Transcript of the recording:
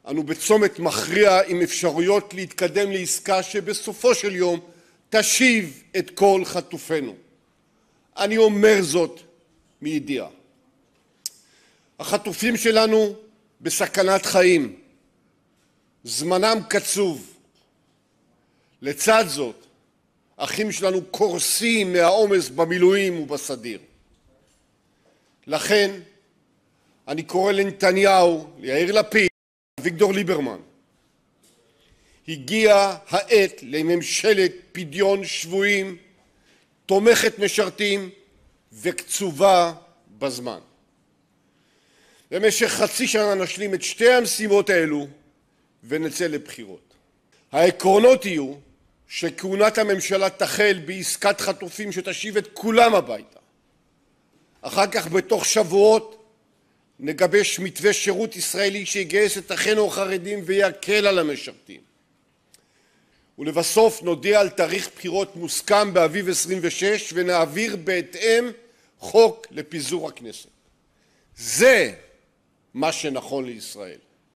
אנו בצומת מכריע עם אפשרויות להתקדם לעסקה שבסופו של יום תשיב את כל חטופינו. אני אומר זאת מידיעה. החטופים שלנו בסכנת חיים, זמנם קצוב. לצד זאת, אחים שלנו קורסים מהעומס במילואים ובסדיר. לכן, אני קורא לנתניהו, ליאיר לפיד, אביגדור ליברמן. הגיעה העת לממשלת פדיון שבויים, תומכת משרתים וקצובה בזמן. במשך חצי שנה נשלים את שתי המשימות האלו ונצא לבחירות. העקרונות יהיו שכהונת הממשלה תחל בעסקת חטופים שתשיב את כולם הביתה. אחר כך בתוך שבועות נגבש מתווה שירות ישראלי שיגייס את אחינו החרדים ויקל על המשרתים. ולבסוף נודיע על תאריך בחירות מוסכם באביב 26 ונעביר בהתאם חוק לפיזור הכנסת. זה מה שנכון לישראל.